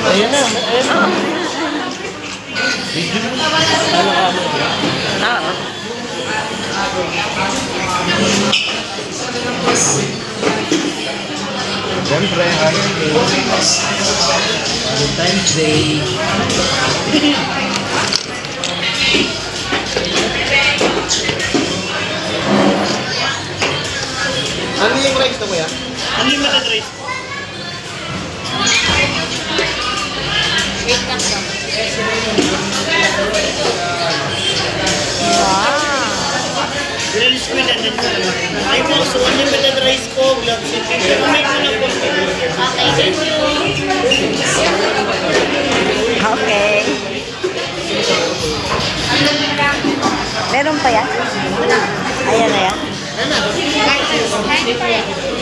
Ayan na, ayan na. Video mo. Ano ka mo? Oo. Siyempre, Valentine's Day. Ano yung rice na mo yan? Unlimited rice. Grilled squid and then ay po, so unlimited rice po, gloves and fish. Umay po na po. Okay, thank you. Okay. Meron pa yan? Ayan na yan.